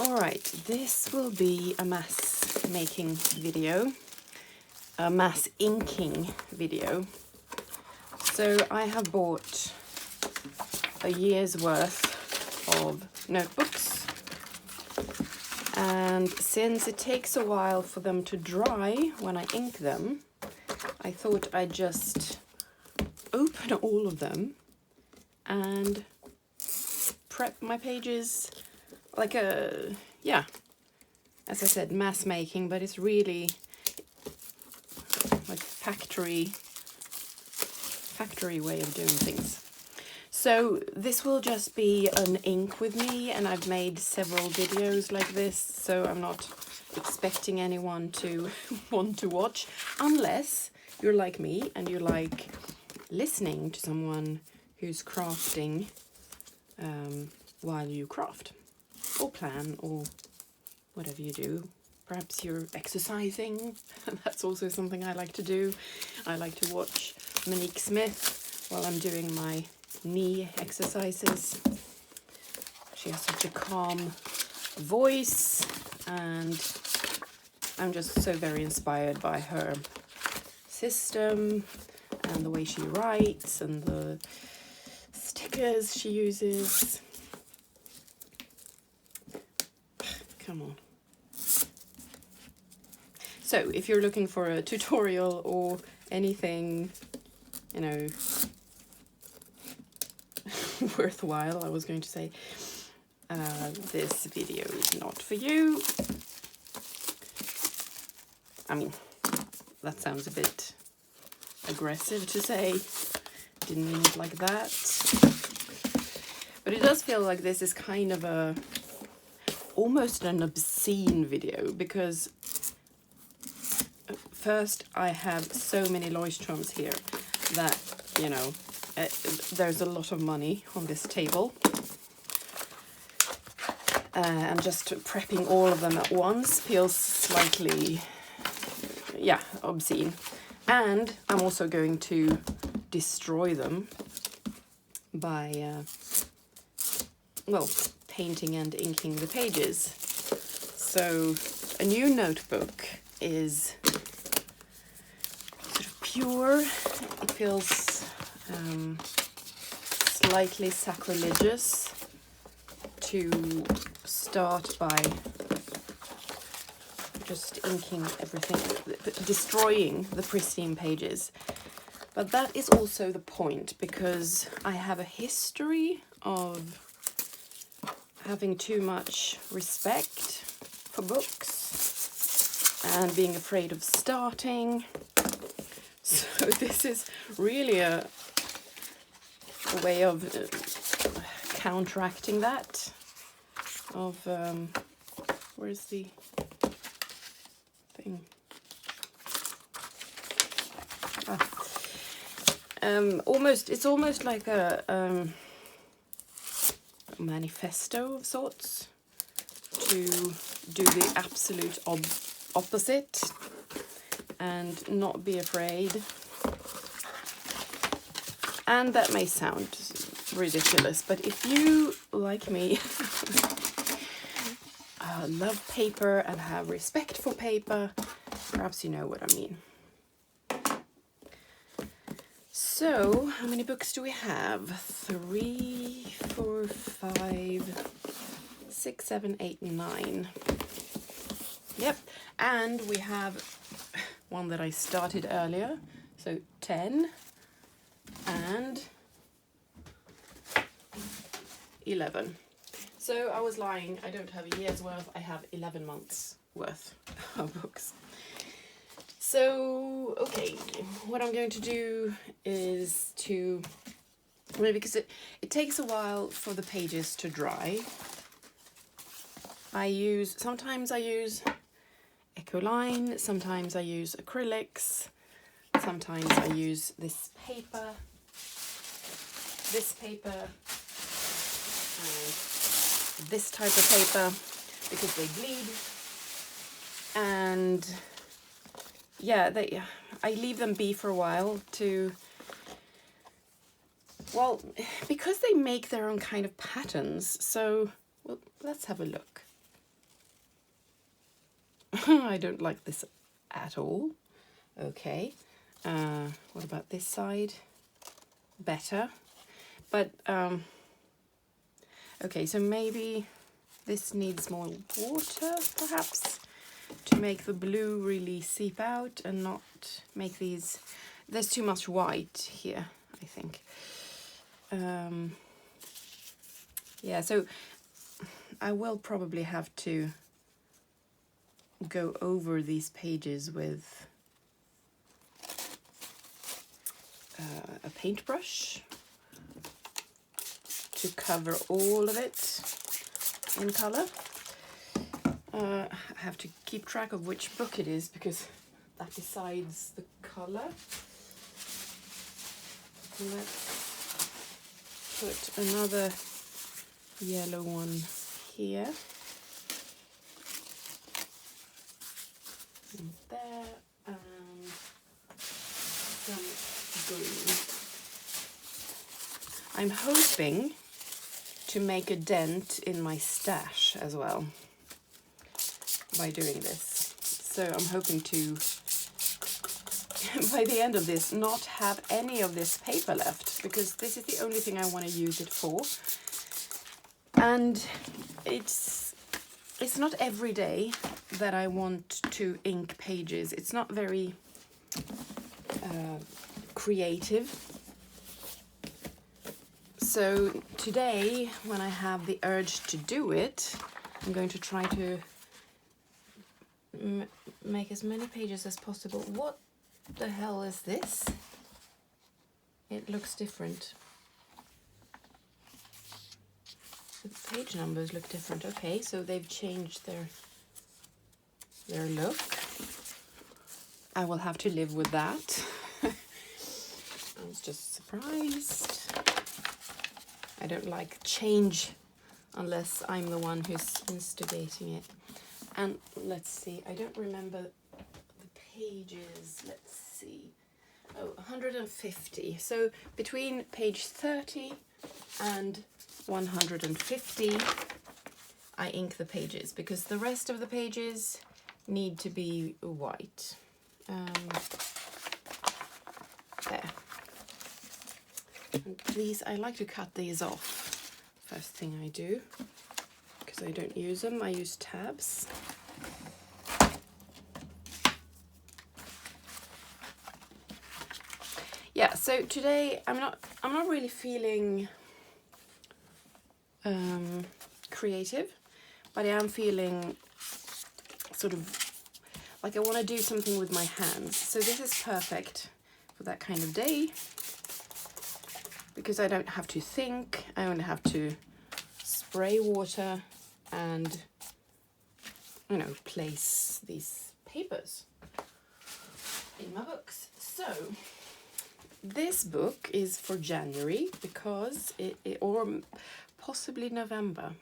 Alright, this will be a mass making video, a mass inking video. So I have bought a year's worth of notebooks, and since it takes a while for them to dry when I ink them, I thought I'd just open all of them and prep my pages like a, yeah, as I said, mass making, but it's really like factory way of doing things. So this will just be an ink with me, and I've made several videos like this, so I'm not expecting anyone to want to watch, unless you're like me and you like listening to someone who's crafting while you craft or plan or whatever you do. Perhaps you're exercising. That's also something I like to do. I like to watch Monique Smith while I'm doing my knee exercises. She has such a calm voice, and I'm just so very inspired by her system and the way she writes and the stickers she uses. Come on. So if you're looking for a tutorial or anything, you know, worthwhile, I was going to say, this video is not for you. I mean, that sounds a bit aggressive to say. Didn't mean it like that. But it does feel like this is kind of a almost an obscene video, because first I have so many Leuchtturms here that, you know, there's a lot of money on this table. And just prepping all of them at once feels slightly, yeah, obscene. And I'm also going to destroy them by, well, painting and inking the pages. So a new notebook is sort of pure. It feels slightly sacrilegious to start by just inking everything, destroying the pristine pages. But that is also the point, because I have a history of having too much respect for books and being afraid of starting. So this is really a way of counteracting that. Of where's the thing? It's almost like a manifesto of sorts, to do the absolute opposite and not be afraid. And that may sound ridiculous, but if you, like me, love paper and have respect for paper, perhaps you know what I mean. So, how many books do we have? 3, 4, 5, 6, 7, 8, 9. Yep, and we have one that I started earlier, so 10 and 11. So I was lying, I don't have a year's worth, I have 11 months worth of books. So, okay, what I'm going to do is to, because it takes a while for the pages to dry, sometimes I use Ecoline, sometimes I use acrylics, sometimes I use this paper, and this type of paper, because they bleed. And yeah, I leave them be for a while to, well, because they make their own kind of patterns. So, well, let's have a look. I don't like this at all. Okay, what about this side? Better, but okay, so maybe this needs more water, perhaps, to make the blue really seep out and not make these... There's too much white here, I think. Yeah, so I will probably have to go over these pages with a paintbrush to cover all of it in color. I have to keep track of which book it is because that decides the color. Let's put another yellow one here. And there, and some green. I'm hoping to make a dent in my stash as well by doing this. So I'm hoping to, by the end of this, not have any of this paper left, because this is the only thing I want to use it for. And it's not every day that I want to ink pages. It's not very creative. So today, when I have the urge to do it, I'm going to try to make as many pages as possible. What the hell is this? It looks different. The page numbers look different. Okay, so they've changed their look. I will have to live with that. I was just surprised. I don't like change unless I'm the one who's instigating it. And let's see, I don't remember the pages. Let's see. Oh, 150. So between page 30 and 150, I ink the pages because the rest of the pages need to be white. There. And these, I like to cut these off. First thing I do, because I don't use them, I use tabs. Yeah, so today I'm not really feeling creative, but I am feeling sort of like I want to do something with my hands. So this is perfect for that kind of day because I don't have to think. I only have to spray water and, you know, place these papers in my books. So this book is for January because or possibly November.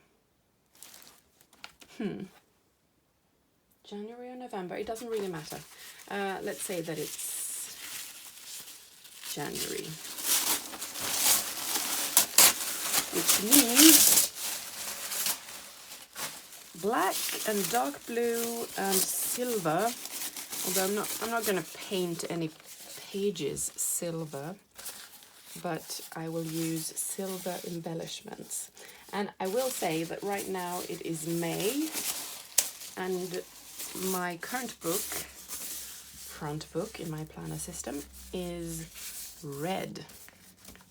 January or November, it doesn't really matter. Let's say that it's January. Which means black and dark blue and silver. Although I'm not going to paint any pages silver, but I will use silver embellishments. And I will say that right now it is May, and my current book, front book in my planner system, is red.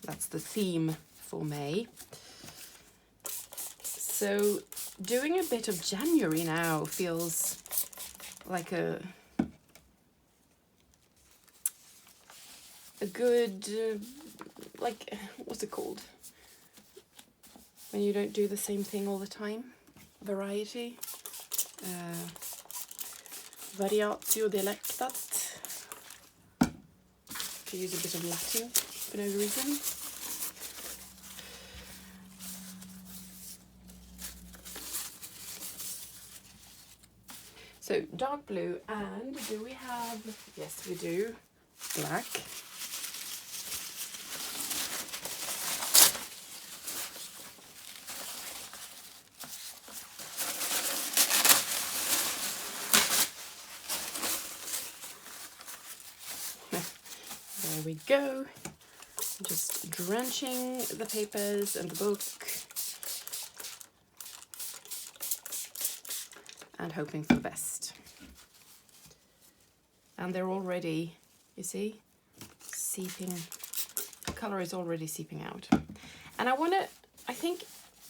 That's the theme for May. So doing a bit of January now feels like a good, like, what's it called? When you don't do the same thing all the time? Variety. Variatio delectat. To use a bit of Latin for no reason. So dark blue, and do we have, yes we do, black. there we go. Just drenching the papers and the book. And hoping for the best. And they're already, you see, seeping. The color is already seeping out. And I think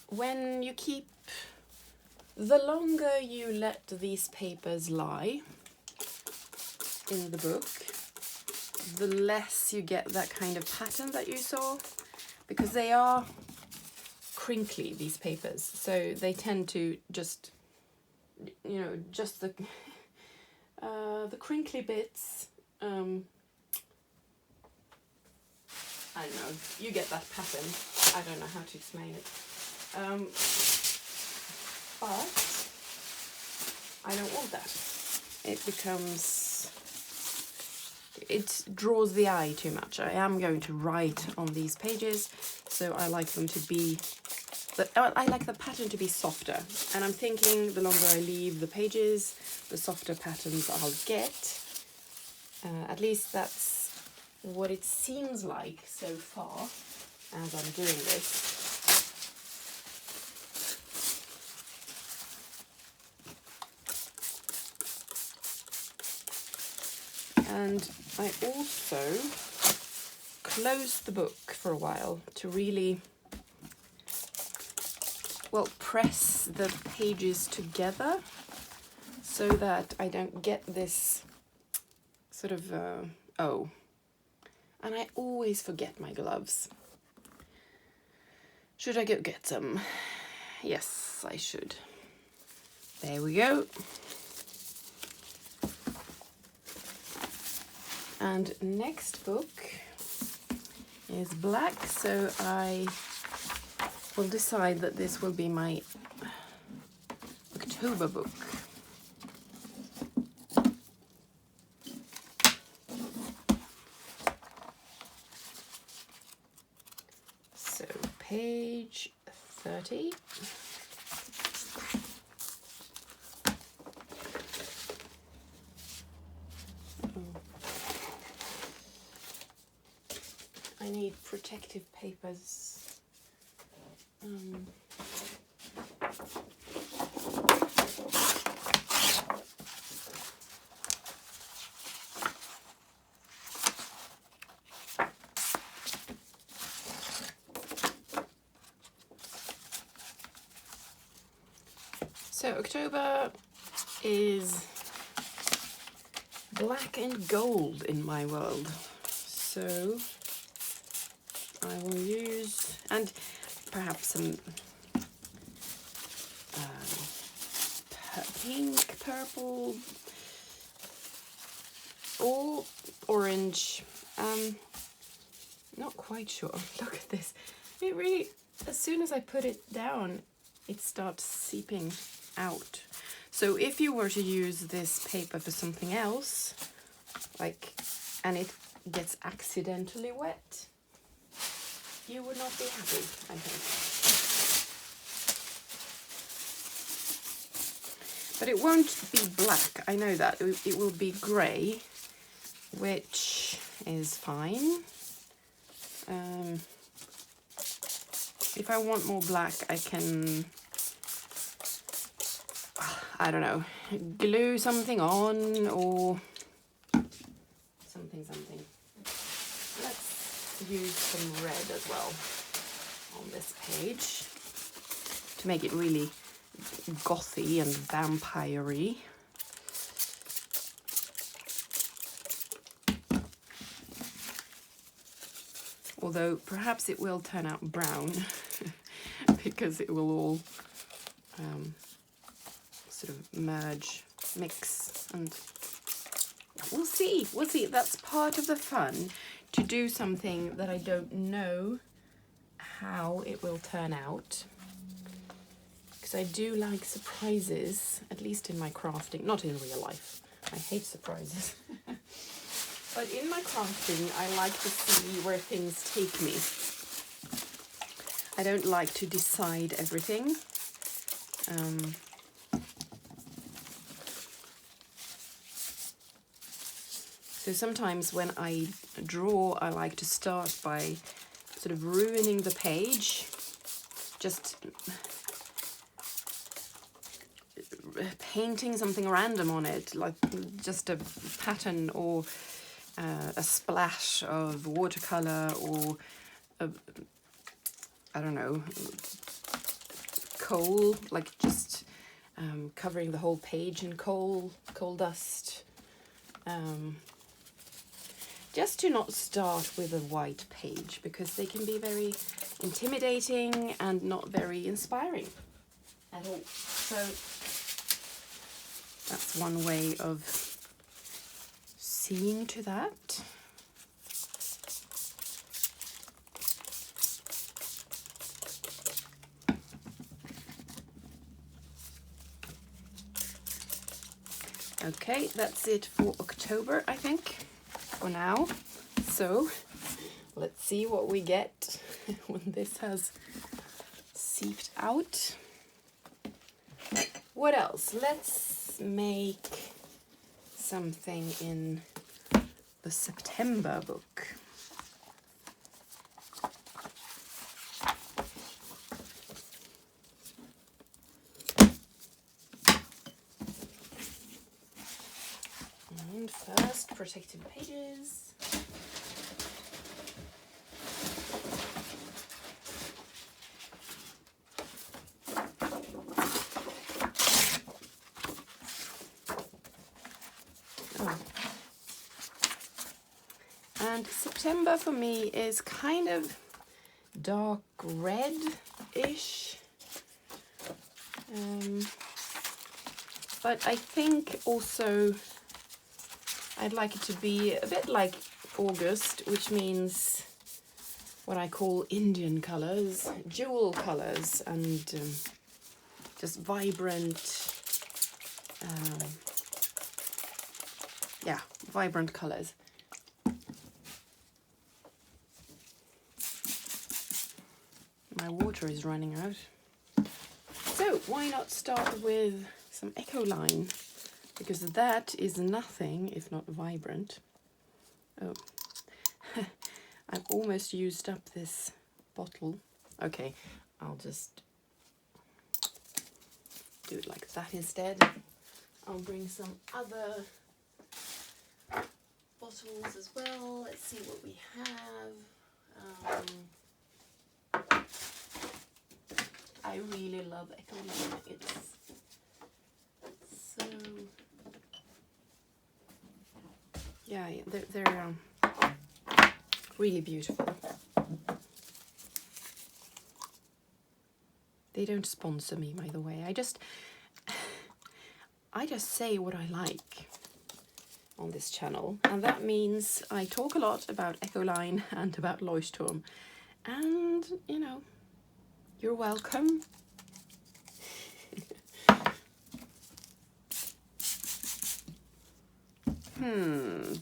when you keep, the longer you let these papers lie in the book, the less you get that kind of pattern that you saw, because they are crinkly, these papers, so they tend to just, you know, just the crinkly bits, I don't know, you get that pattern. I don't know how to explain it, but I don't want that. It draws the eye too much. I am going to write on these pages, so I like them to be, I like the pattern to be softer. And I'm thinking the longer I leave the pages, the softer patterns I'll get. At least that's what it seems like so far as I'm doing this. And I also closed the book for a while to really, well, press the pages together so that I don't get this sort of, oh, and I always forget my gloves. Should I go get some? Yes, I should. There we go. And next book is black, so I will decide that this will be my October book. So page 30. I need protective papers. So October is black and gold in my world. So I will use, and perhaps some pink, purple, or orange. Not quite sure. Look at this. It really, as soon as I put it down, it starts seeping out. So if you were to use this paper for something else, like, and it gets accidentally wet, you would not be happy, I think. But it won't be black, I know that. It will be grey, which is fine. If I want more black, I can, I don't know, glue something on or something. Let's use some red as well on this page to make it really gothy and vampire-y. Although perhaps it will turn out brown because it will all sort of merge, mix, and we'll see. That's part of the fun, to do something that I don't know how it will turn out. Because I do like surprises, at least in my crafting, not in real life. I hate surprises. But in my crafting, I like to see where things take me. I don't like to decide everything. So sometimes when I draw, I like to start by sort of ruining the page, just painting something random on it, like just a pattern or a splash of watercolor or I don't know, coal, like just covering the whole page in coal dust. Just to not start with a white page, because they can be very intimidating and not very inspiring at all. So that's one way of seeing to that. Okay, that's it for October, I think, for now. So let's see what we get when this has seeped out. What else? Let's make something in the September book. And first, protected pages. Oh. And September for me is kind of dark red-ish. But I think also I'd like it to be a bit like August, which means what I call Indian colors, jewel colors, and just vibrant, vibrant colors. My water is running out. So why not start with some Ecoline? Because that is nothing if not vibrant. Oh, I've almost used up this bottle. Okay, I'll just do it like that instead. I'll bring some other bottles as well. Let's see what we have. I really love Ecoline. It's so... yeah, they're really beautiful. They don't sponsor me, by the way. I just say what I like on this channel, and that means I talk a lot about Ecoline and about Leuchtturm, and you know, you're welcome.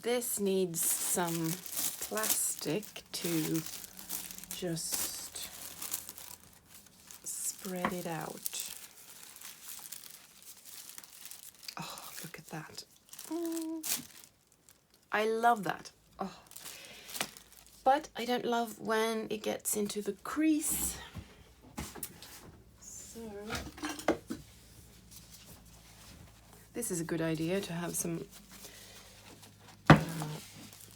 This needs some plastic to just spread it out. Oh, look at that. Oh, I love that. Oh. But I don't love when it gets into the crease. So this is a good idea to have some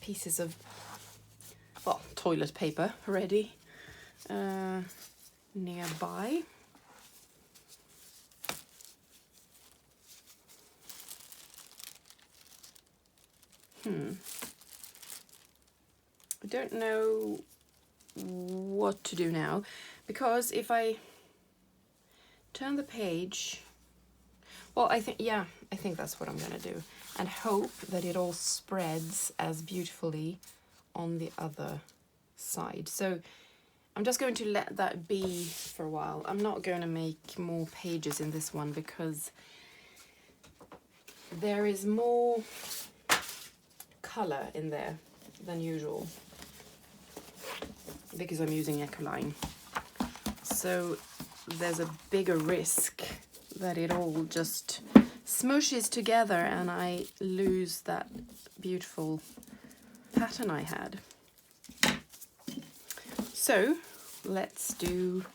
pieces of, well, toilet paper ready nearby. I don't know what to do now, because if I turn the page, well, I think that's what I'm gonna do, and hope that it all spreads as beautifully on the other side. So I'm just going to let that be for a while. I'm not going to make more pages in this one because there is more color in there than usual, because I'm using Ecoline. So there's a bigger risk that it all just smooshes together and I lose that beautiful pattern I had. So let's do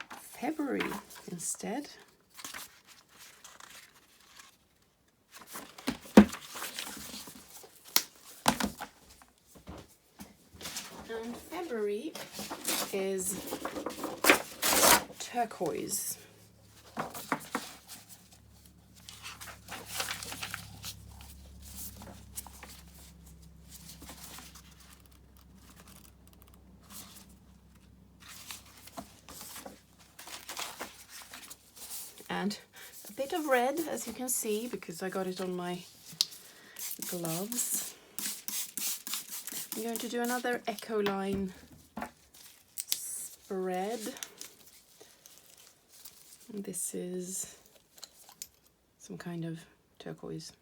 February instead. And February is turquoise. And a bit of red, as you can see, because I got it on my gloves. I'm going to do another Ecoline spread. This is some kind of turquoise.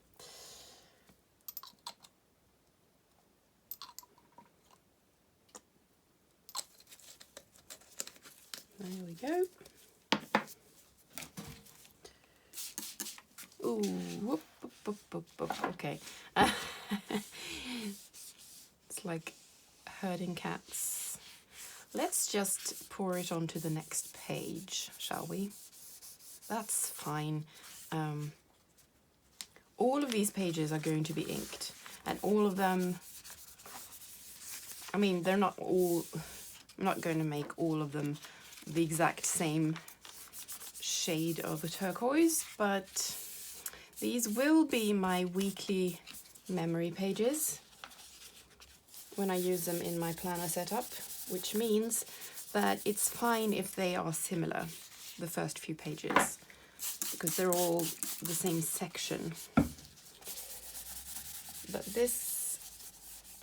There we go. Ooh, whoop, whoop, whoop, whoop, whoop. Okay. It's like herding cats. Let's just pour it onto the next page, shall we? That's fine. All of these pages are going to be inked, and all of them, I mean, they're not all, I'm not going to make all of them the exact same shade of a turquoise, but these will be my weekly memory pages when I use them in my planner setup, which means that it's fine if they are similar, the first few pages, because they're all the same section. But this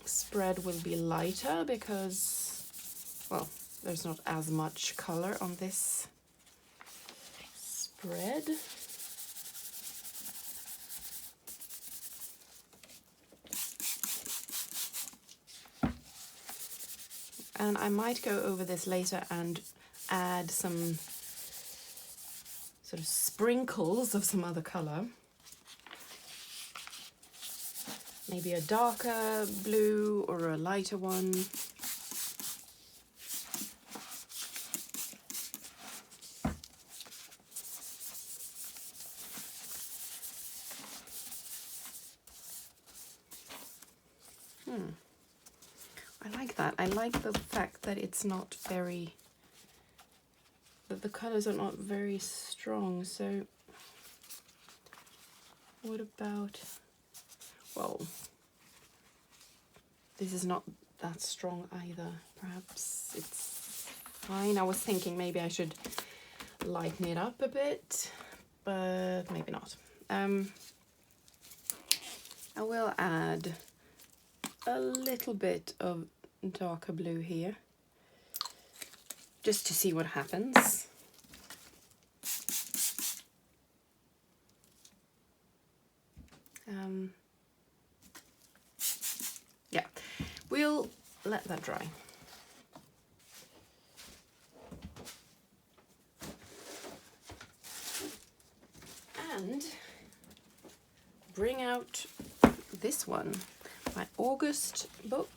spread will be lighter because, well, there's not as much color on this spread. And I might go over this later and add some sort of sprinkles of some other color. Maybe a darker blue or a lighter one. I like that. I like the fact that it's not very, that the colors are not very strong. So what about, well, this is not that strong either. Perhaps it's fine. I was thinking maybe I should lighten it up a bit, but maybe not. I will add a little bit of darker blue here, just to see what happens. Yeah, we'll let that dry. And bring out this one, my August book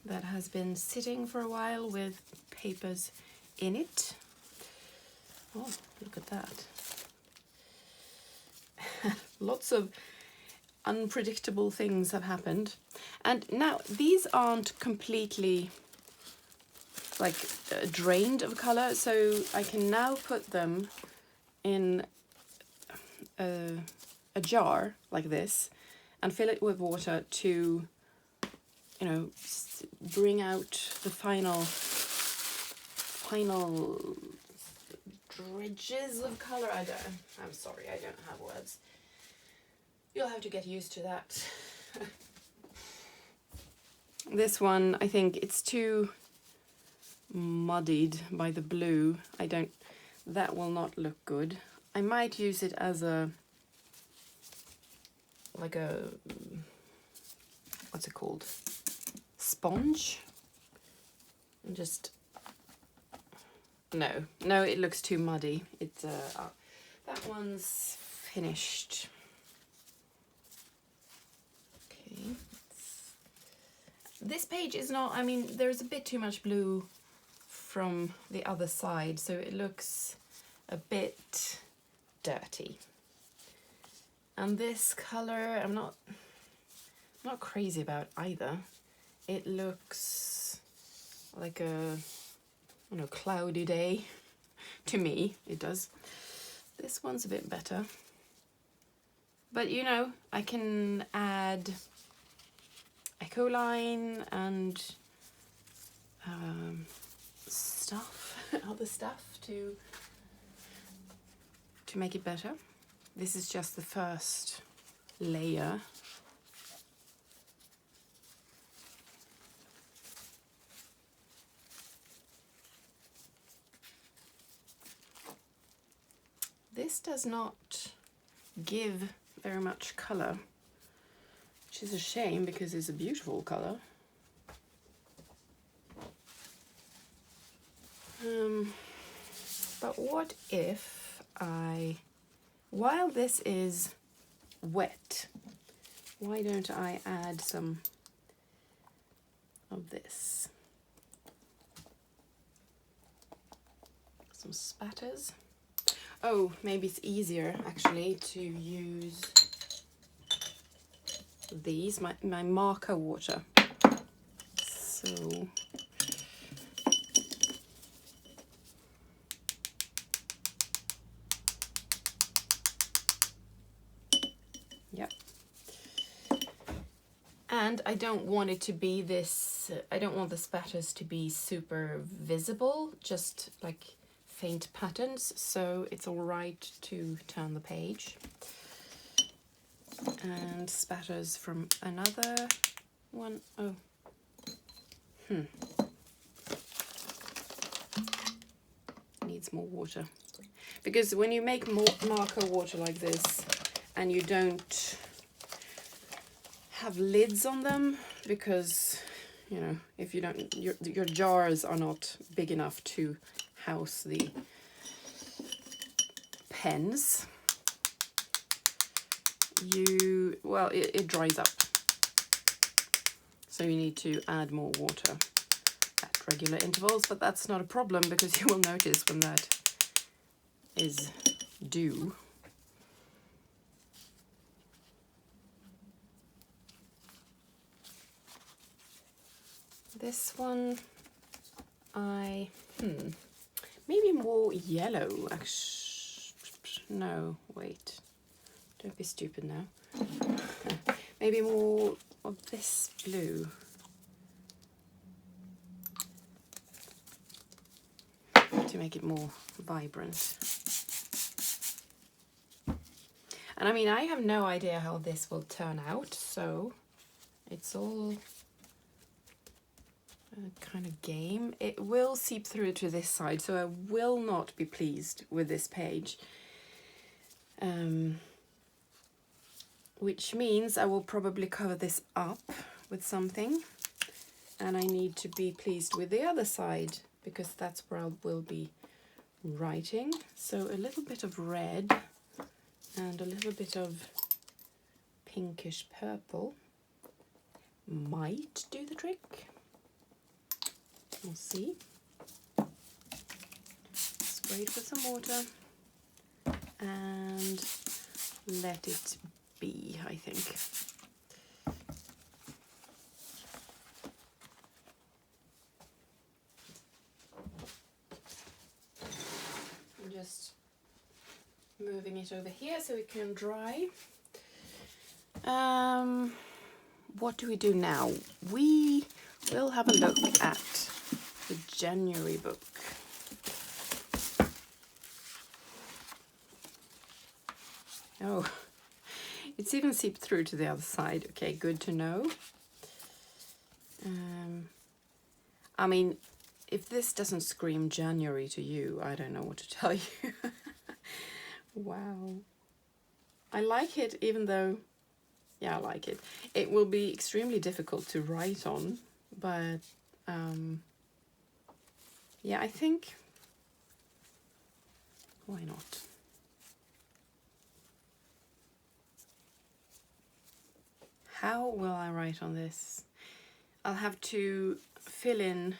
that has been sitting for a while with papers in it. Oh, look at that. Lots of unpredictable things have happened. And now these aren't completely like drained of color, so I can now put them in a jar like this and fill it with water to, you know, bring out the final dredges of color. I'm sorry, I don't have words. You'll have to get used to that. This one, I think it's too muddied by the blue. That will not look good. I might use it as a, like a, what's it called? Sponge? And just, no, it looks too muddy. That one's finished. Okay. This page is not, I mean, there's a bit too much blue from the other side, so it looks a bit dirty. And this color, I'm not crazy about either. It looks like a, I don't know, cloudy day. To me, it does. This one's a bit better. But you know, I can add Echo line and stuff, other stuff to make it better. This is just the first layer. This does not give very much colour, which is a shame because it's a beautiful colour. But what if while this is wet, why don't I add some of this? Some spatters. Oh, maybe it's easier actually to use these, my marker water. So yep. And I don't want it to be this, I don't want the spatters to be super visible, just like faint patterns, so it's all right to turn the page. And spatters from another one. Oh, needs more water, because when you make more marker water like this and you don't have lids on them, because you know, if you don't, your jars are not big enough to house the pens, it dries up, so you need to add more water at regular intervals. But that's not a problem, because you will notice when that is due. This one, maybe more yellow, actually. No, wait. Don't be stupid now. Maybe more of this blue. To make it more vibrant. And I mean, I have no idea how this will turn out, so it's all kind of game. It will seep through to this side, so I will not be pleased with this page. Which means I will probably cover this up with something, and I need to be pleased with the other side, because that's where I will be writing. So a little bit of red and a little bit of pinkish purple might do the trick. We'll see. Spray it with some water and let it be, I think. I'm just moving it over here so it can dry. What do we do now? We will have a look at the January book. Oh, it's even seeped through to the other side. Okay, good to know. I mean, if this doesn't scream January to you, I don't know what to tell you. Wow. I like it, even though, yeah, I like it. It will be extremely difficult to write on, but yeah, I think, why not? how will I write on this? I'll have to fill in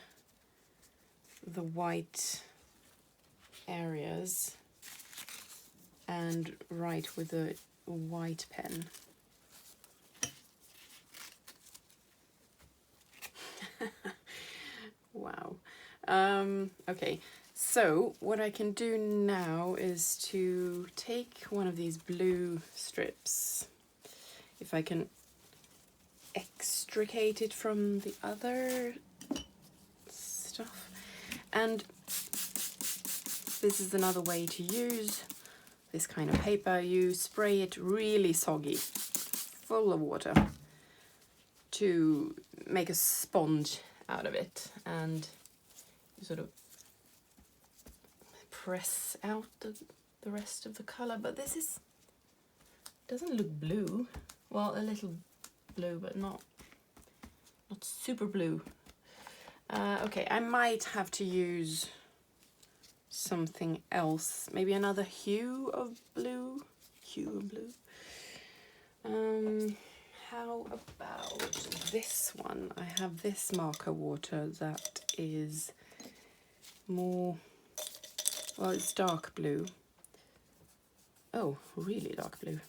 the white areas and write with a white pen. Wow. Okay, so what I can do now is to take one of these blue strips, if I can extricate it from the other stuff. And this is another way to use this kind of paper. You spray it really soggy, full of water, to make a sponge out of it, and you sort of press out the rest of the color. But this is doesn't look blue. Well, a little blue, but not super blue. Okay, I might have to use something else, maybe another hue of blue. How about this one? I have this marker water that is more, well, it's dark blue. Oh, really dark blue.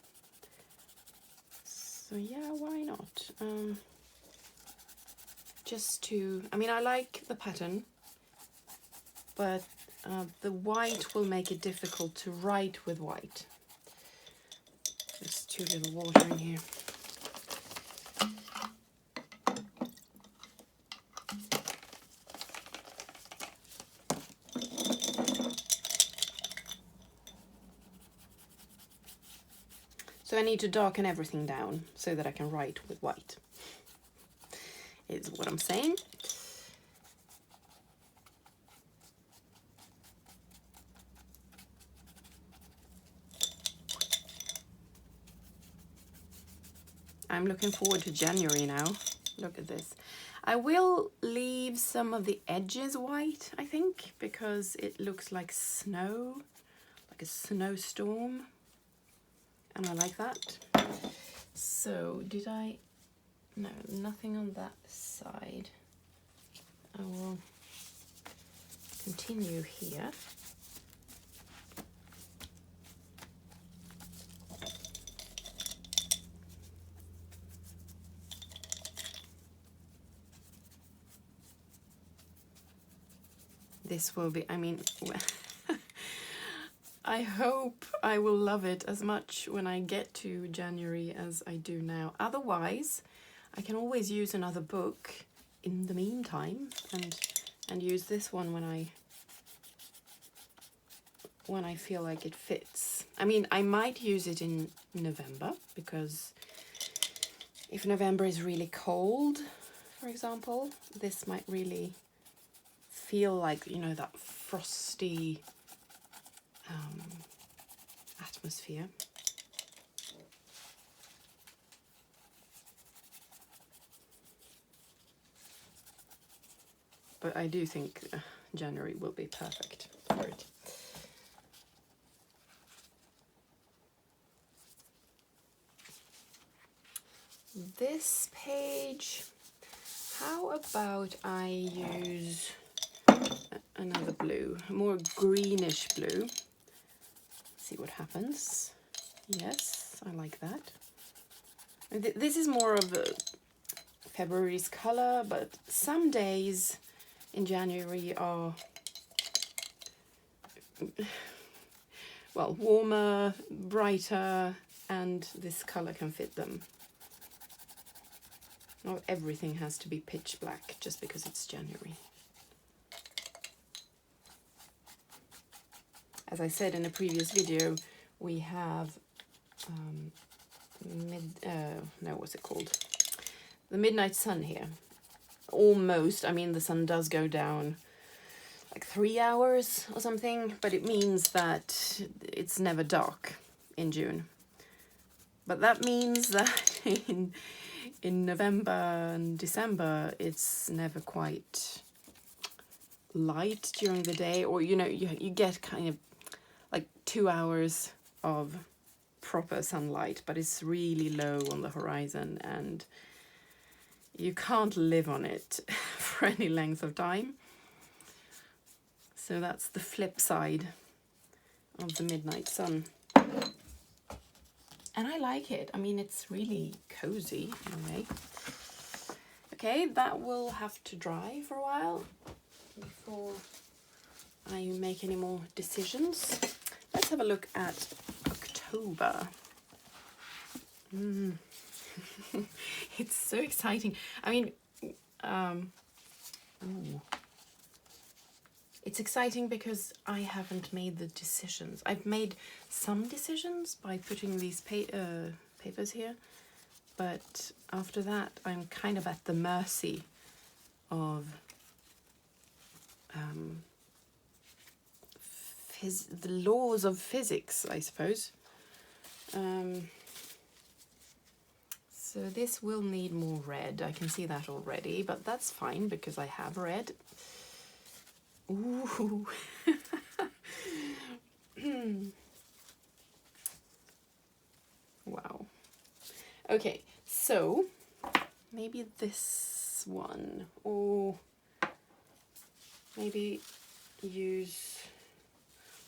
So yeah, why not? Just to, I mean, I like the pattern, but the white will make it difficult to write with white. There's too little water in here. So I need to darken everything down so that I can write with white, is what I'm saying. I'm looking forward to January now. Look at this. I will leave some of the edges white, I think, because it looks like snow, like a snowstorm. And I like that. So did I? No, nothing on that side. I will continue here. This will be, I mean, I hope I will love it as much when I get to January as I do now. Otherwise, I can always use another book in the meantime and use this one when I feel like it fits. I mean, I might use it in November, because if November is really cold, for example, this might really feel like, you know, that frosty atmosphere. But I do think January will be perfect for it. This page, how about I use another blue, more greenish blue. See what happens. Yes, I like that. And this is more of February's color, but some days in January are, well, warmer, brighter, and this color can fit them. Not everything has to be pitch black just because it's January. As I said in a previous video, we have what's it called? The midnight sun here. Almost, I mean, the sun does go down like 3 hours or something, but it means that it's never dark in June. But that means that in November and December, it's never quite light during the day, or, you know, you get kind of like 2 hours of proper sunlight, but it's really low on the horizon and you can't live on it for any length of time. So that's the flip side of the midnight sun. And I like it. I mean, it's really cozy in a way. Okay, that will have to dry for a while before I make any more decisions. Let's have a look at October. It's so exciting. I mean, ooh. It's exciting because I haven't made the decisions. I've made some decisions by putting these papers here, but after that I'm kind of at the mercy of the laws of physics, I suppose. So this will need more red. I can see that already, but that's fine because I have red. Ooh. Wow. Okay, so maybe this one, or maybe use,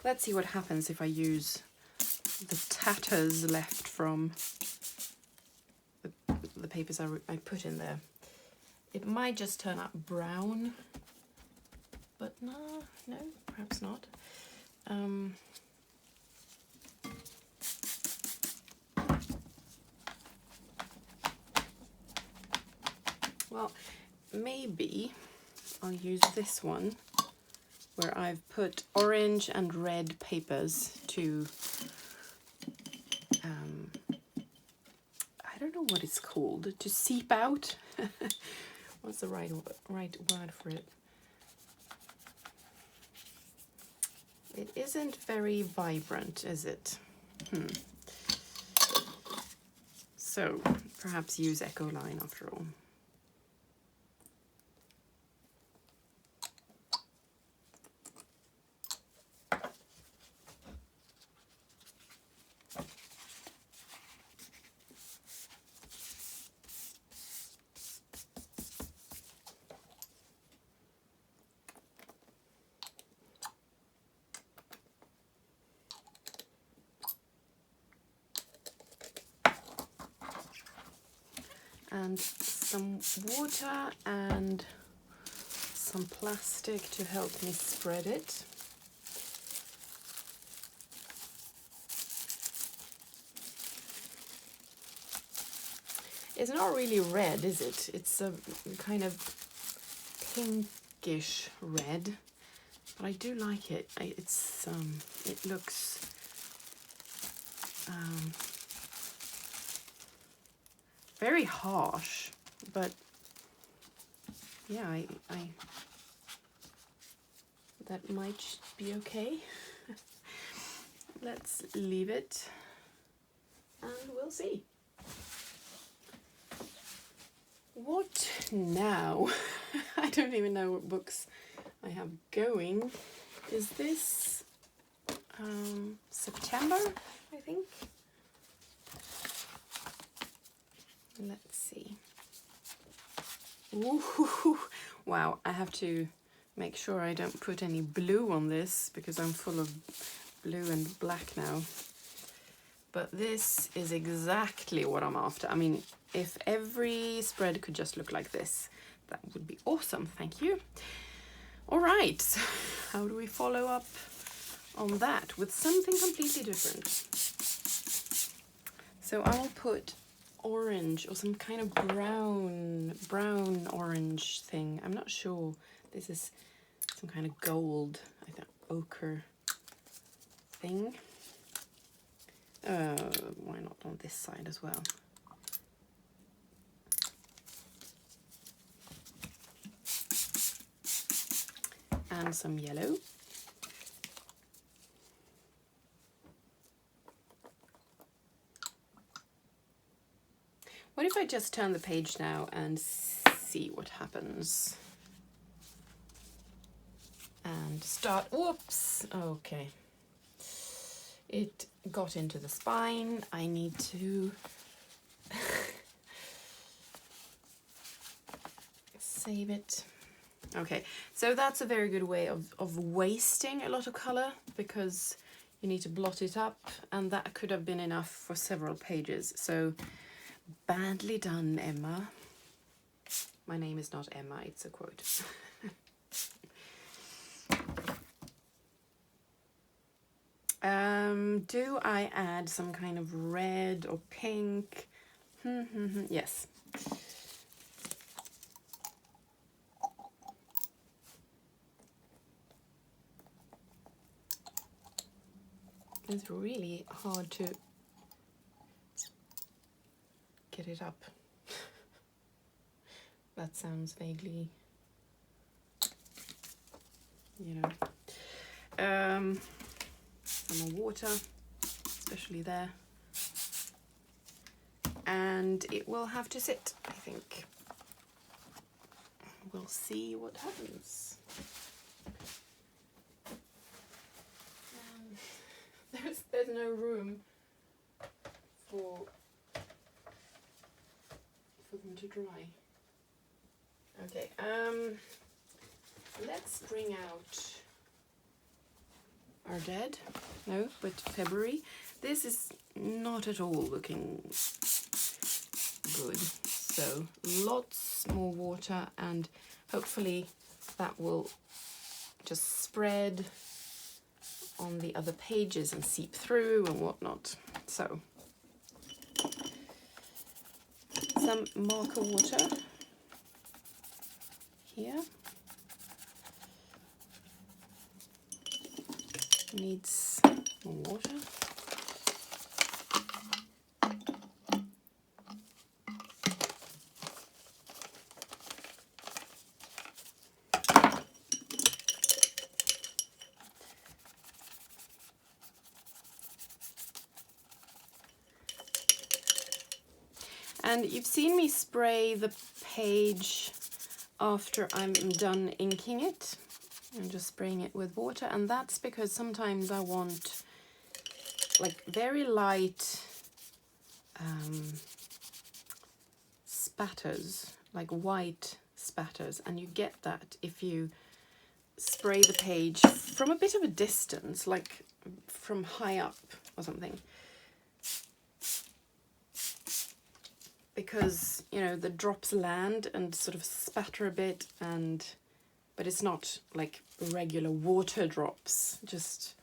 let's see what happens if I use the tatters left from the papers I put in there. It might just turn up brown, but no, perhaps not. Well, maybe I'll use this one where I've put orange and red papers to, I don't know what it's called, to seep out. What's the right word for it? It isn't very vibrant, is it? So perhaps use Ecoline after all. And some water and some plastic to help me spread it. It's not really red, is it? It's a kind of pinkish red, but I do like it. It looks very harsh, but yeah, I that might be okay. Let's leave it and we'll see. What now? I don't even know what books I have going. Is this September, I think? Let's see. Ooh, wow, I have to make sure I don't put any blue on this because I'm full of blue and black now. But this is exactly what I'm after. I mean, if every spread could just look like this, that would be awesome. Thank you. All right, so how do we follow up on that with something completely different? So I will put orange or some kind of brown orange thing. I'm not sure. This is some kind of gold, I think, ochre thing. Why not on this side as well? And some yellow. What if I just turn the page now and see what happens? And start, whoops, okay. It got into the spine. I need to save it. Okay, so that's a very good way of wasting a lot of color, because you need to blot it up, and that could have been enough for several pages. So badly done, Emma. My name is not Emma, it's a quote. Do I add some kind of red or pink? Yes. It's really hard to get it up. That sounds vaguely, you know. Some more water, especially there. And it will have to sit, I think. We'll see what happens. There's no room for them to dry. Okay, let's bring out our dead. No, but February. This is not at all looking good. So lots more water, and hopefully that will just spread on the other pages and seep through and whatnot. So some marker water here. Needs more water. And you've seen me spray the page after I'm done inking it. I'm just spraying it with water, and that's because sometimes I want like very light spatters, like white spatters, and you get that if you spray the page from a bit of a distance, like from high up or something. Because, you know, the drops land and sort of spatter a bit, but it's not like regular water drops. Just,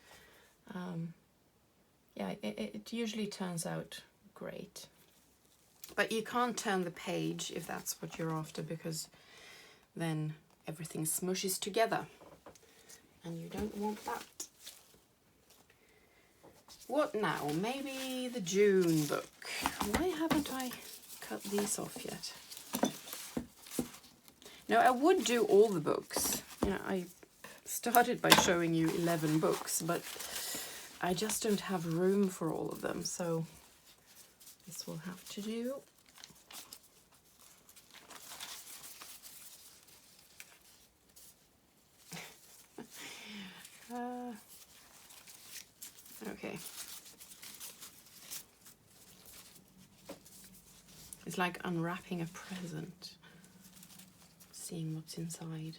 yeah, it usually turns out great. But you can't turn the page if that's what you're after, because then everything smushes together, and you don't want that. What now? Maybe the June book. Why haven't I cut these off yet? No, I would do all the books. You know, I started by showing you 11 books, but I just don't have room for all of them, so this will have to do. Okay. It's like unwrapping a present, seeing what's inside.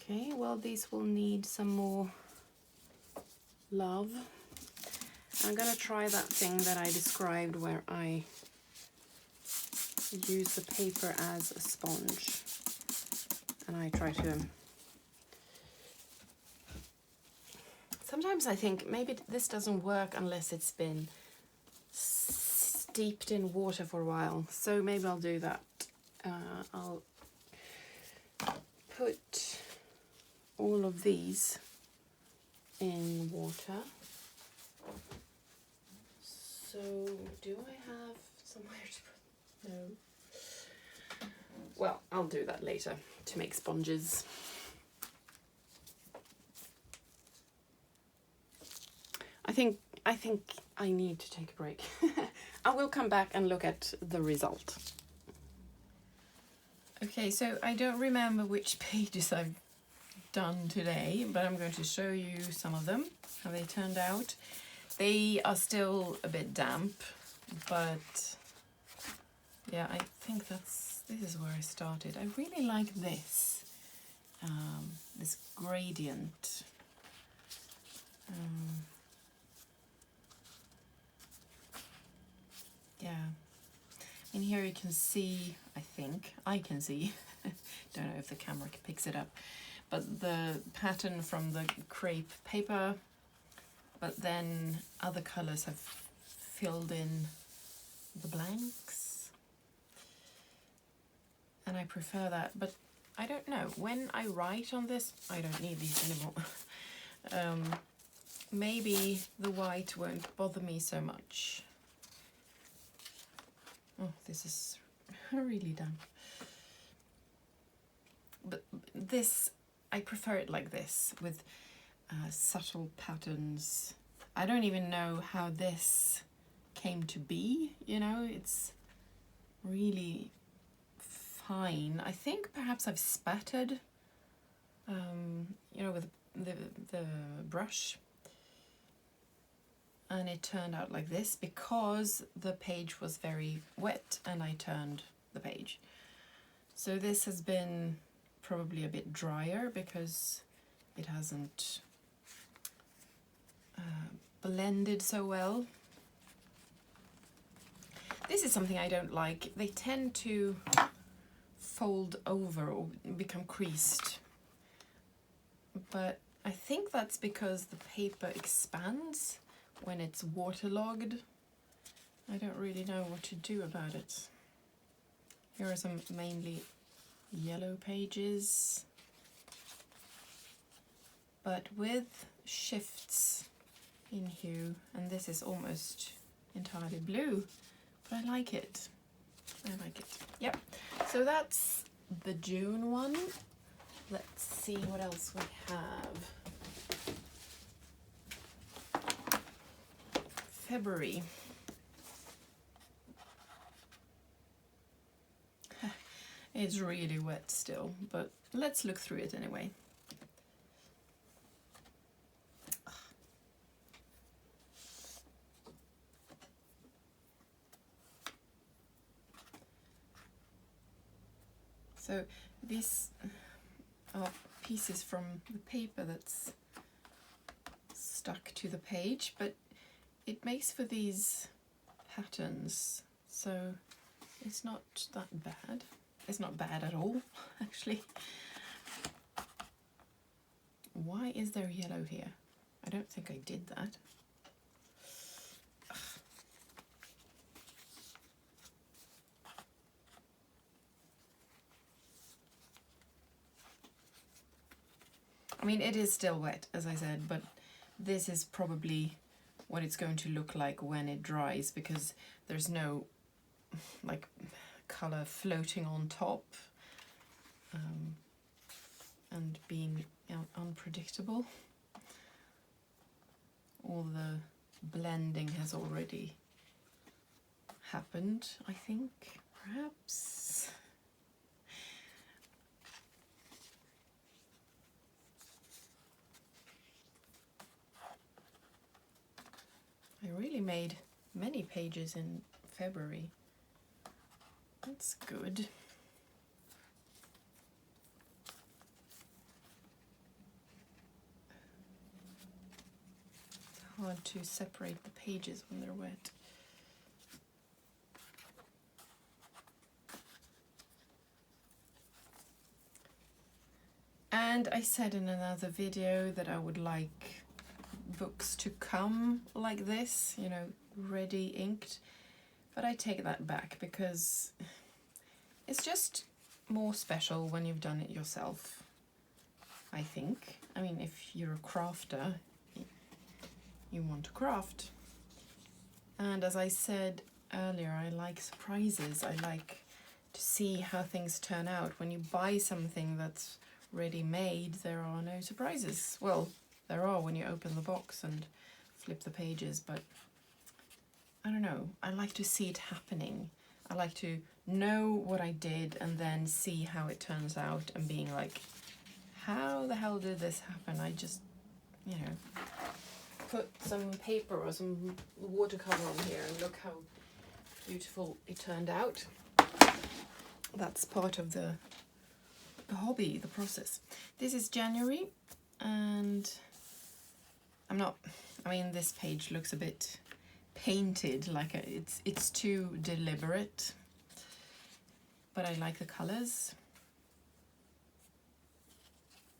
Okay, well, these will need some more love. I'm gonna try that thing that I described where I use the paper as a sponge, and I try to... Sometimes I think maybe this doesn't work unless it's been deeped in water for a while, so maybe I'll do that. I'll put all of these in water. So do I have somewhere to put? No. Well, I'll do that later to make sponges. I think I need to take a break. I will come back and look at the result. Okay, so I don't remember which pages I've done today, but I'm going to show you some of them, how they turned out. They are still a bit damp, but yeah, I think this is where I started. I really like this, this gradient. Yeah, in here you can see, I can see, don't know if the camera picks it up, but the pattern from the crepe paper, but then other colors have filled in the blanks. And I prefer that, but I don't know, when I write on this, I don't need these anymore. Maybe the white won't bother me so much. Oh, this is really damp. But this, I prefer it like this, with subtle patterns. I don't even know how this came to be, you know, it's really fine. I think perhaps I've spattered, you know, with the brush. And it turned out like this because the page was very wet and I turned the page. So this has been probably a bit drier because it hasn't blended so well. This is something I don't like. They tend to fold over or become creased. But I think that's because the paper expands when it's waterlogged. I don't really know what to do about it. Here are some mainly yellow pages, but with shifts in hue, and this is almost entirely blue, but I like it. I like it. Yep, so that's the June one. Let's see what else we have. February. It's really wet still, but let's look through it anyway. So these are pieces from the paper that's stuck to the page, but it makes for these patterns, so it's not that bad. It's not bad at all, actually. Why is there yellow here? I don't think I did that. I mean, it is still wet, as I said, but this is probably what it's going to look like when it dries, because there's no like color floating on top and being unpredictable. All the blending has already happened, I think, perhaps. I really made many pages in February. That's good. It's hard to separate the pages when they're wet. And I said in another video that I would like books to come like this, you know, ready inked. But I take that back because it's just more special when you've done it yourself, I think. I mean, if you're a crafter, you want to craft. And as I said earlier, I like surprises. I like to see how things turn out. When you buy something that's ready-made, there are no surprises. Well, there are when you open the box and flip the pages, but I don't know. I like to see it happening. I like to know what I did and then see how it turns out and being like, how the hell did this happen? I just, you know, put some paper or some watercolor on here and look how beautiful it turned out. That's part of the hobby, the process. This is January, and this page looks a bit painted, like it's too deliberate, but I like the colors.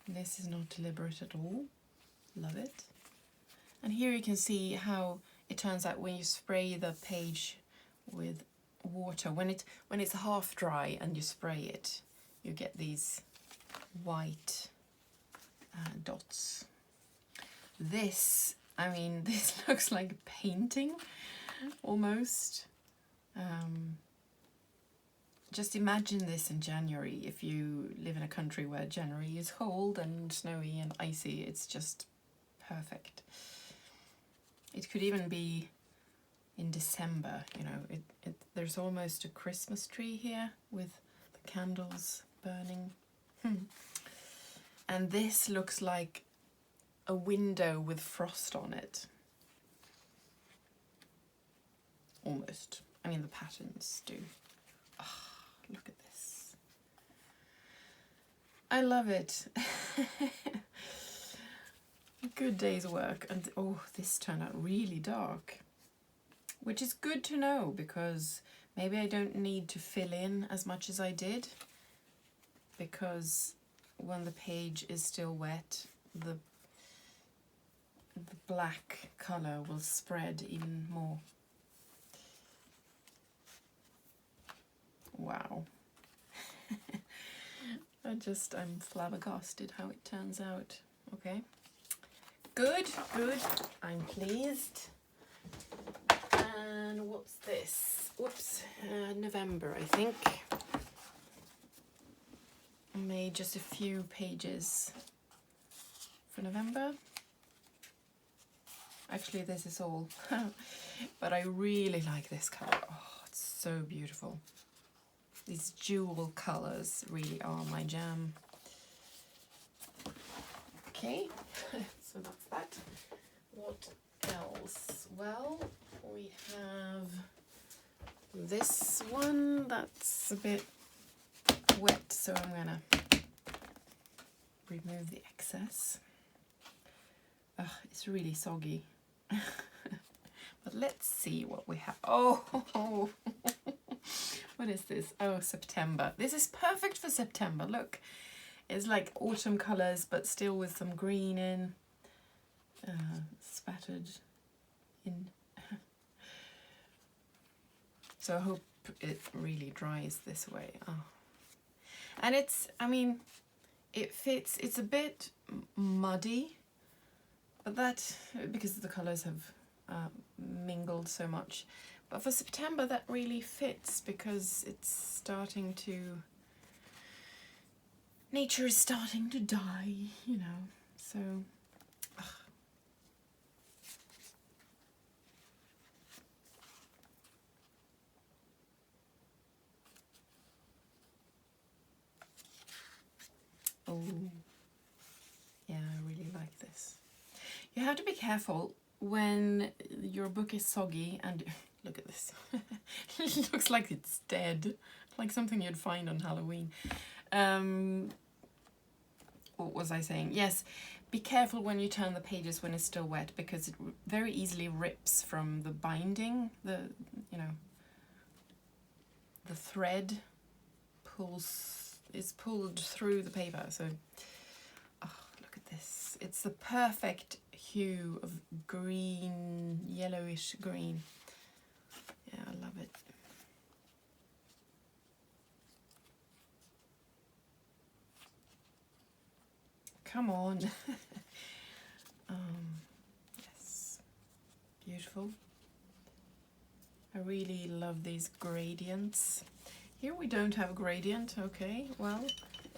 This is not deliberate at all. Love it. And here you can see how it turns out when you spray the page with water. When it's half dry and you spray it, you get these white dots. This looks like painting almost. Just imagine this in January. If you live in a country where January is cold and snowy and icy, it's just perfect. It could even be in December, you know. There's almost a Christmas tree here with the candles burning. And this looks like a window with frost on it. Almost. I mean, the patterns do. Oh, look at this. I love it. Good day's work. And oh, this turned out really dark, which is good to know, because maybe I don't need to fill in as much as I did, because when the page is still wet, the black colour will spread even more. Wow. I'm flabbergasted how it turns out. Okay. Good, good. I'm pleased. And what's this? Whoops. November, I think. I made just a few pages for November. Actually, this is all. But I really like this colour. Oh, it's so beautiful. These jewel colours really are my jam. Okay, so that's that. What else? Well, we have this one that's a bit wet, so I'm gonna remove the excess. Ugh, it's really soggy. But let's see what we have. Oh, what is this? Oh, September. This is perfect for September. Look, it's like autumn colours, but still with some green in, spattered in. So I hope it really dries this way. Oh. And it's, I mean, it fits. It's a bit muddy, but that, because the colours have mingled so much. But for September that really fits, because it's starting to, nature is starting to die, you know, so. Ugh. Oh, yeah, I really like this. You have to be careful when your book is soggy and look at this. It looks like it's dead, like something you'd find on Halloween. What was I saying? Yes, be careful when you turn the pages when it's still wet, because it very easily rips from the binding. The thread is pulled through the paper. So, oh, look at this. It's the perfect hue of green, yellowish green. Yeah, I love it. come on. Yes, beautiful. I really love these gradients. Here we don't have a gradient. Okay, well,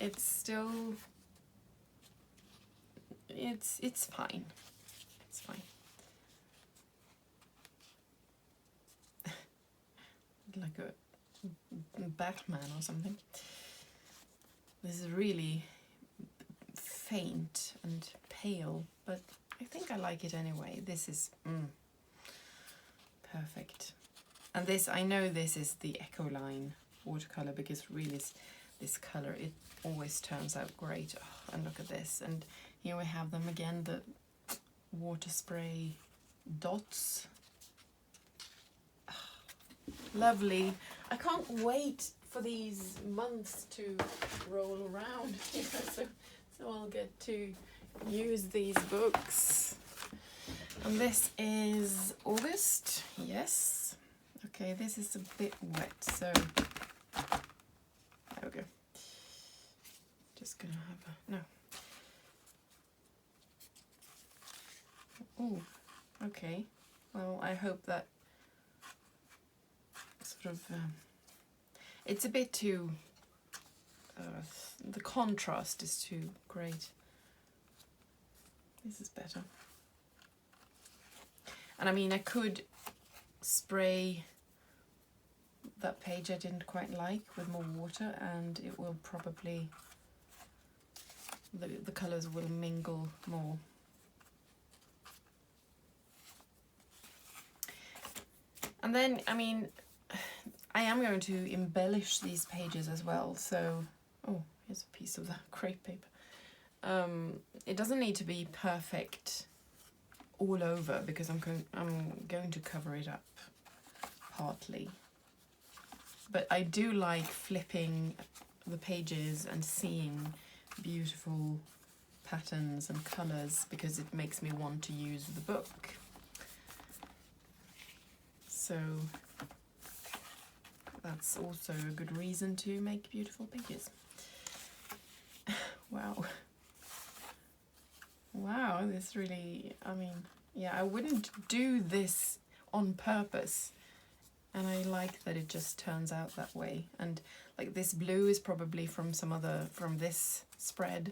it's still, it's fine. It's fine. Like a Batman or something. This is really faint and pale, but I think I like it anyway. This is perfect. And this, I know this is the Ecoline watercolor because really this color, it always turns out great. Oh, and look at this. And here we have them again, the water spray dots. Oh, lovely. I can't wait for these months to roll around, you know, so I'll get to use these books. And this is August, yes. Okay, this is a bit wet, so there we go. Just gonna have a, no. Oh, okay. Well, I hope that sort of, it's a bit too, the contrast is too great. This is better. And I mean, I could spray that page I didn't quite like with more water, and it will probably, the colours will mingle more. And then, I mean, I am going to embellish these pages as well, so, oh, here's a piece of that crepe paper. It doesn't need to be perfect all over because I'm going to cover it up partly. But I do like flipping the pages and seeing beautiful patterns and colours because it makes me want to use the book. So that's also a good reason to make beautiful pages. Wow. Wow, this really, I mean, yeah, I wouldn't do this on purpose. And I like that it just turns out that way. And like this blue is probably from from this spread,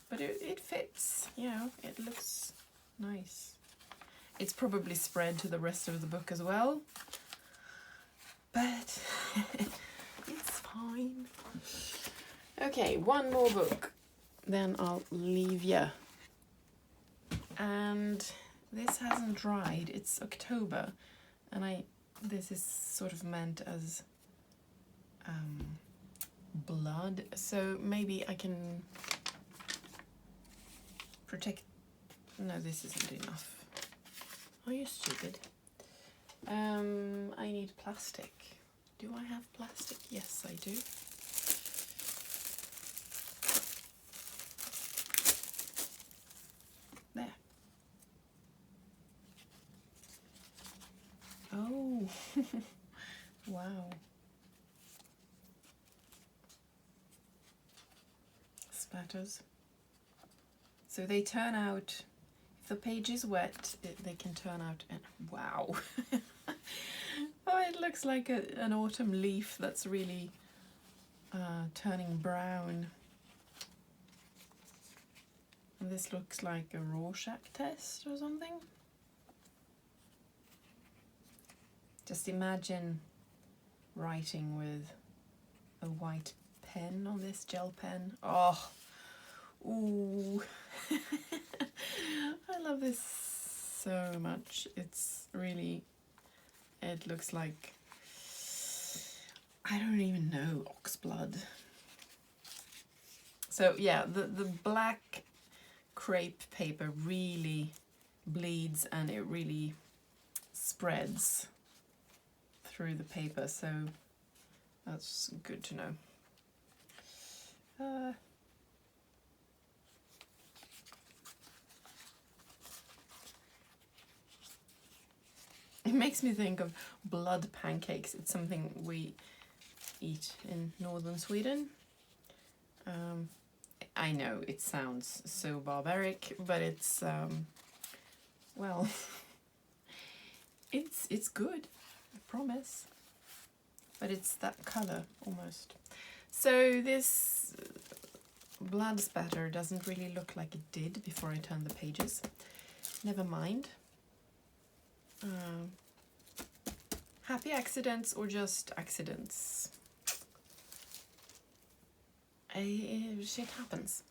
but it fits, you know, it looks nice. It's probably spread to the rest of the book as well, but it's fine. Okay, one more book, then I'll leave ya. And this hasn't dried, it's October, and this is sort of meant as blood, so maybe I can protect, no, this isn't enough. Are you stupid? I need plastic. Do I have plastic? Yes, I do. There. Oh, wow. Spatters. So they turn out, if the page is wet, they can turn out, and wow. Oh, it looks like an autumn leaf that's really turning brown. And this looks like a Rorschach test or something. Just imagine writing with a white pen on this gel pen. Oh, ooh. I love this so much. It's really, it looks like, I don't even know, oxblood. So yeah, the black crepe paper really bleeds and it really spreads through the paper, so that's good to know. It makes me think of blood pancakes. It's something we eat in northern Sweden. I know it sounds so barbaric, but it's well, it's good, I promise. But it's that color almost. So this blood spatter doesn't really look like it did before I turned the pages. Never mind. Happy accidents or just accidents. Shit happens.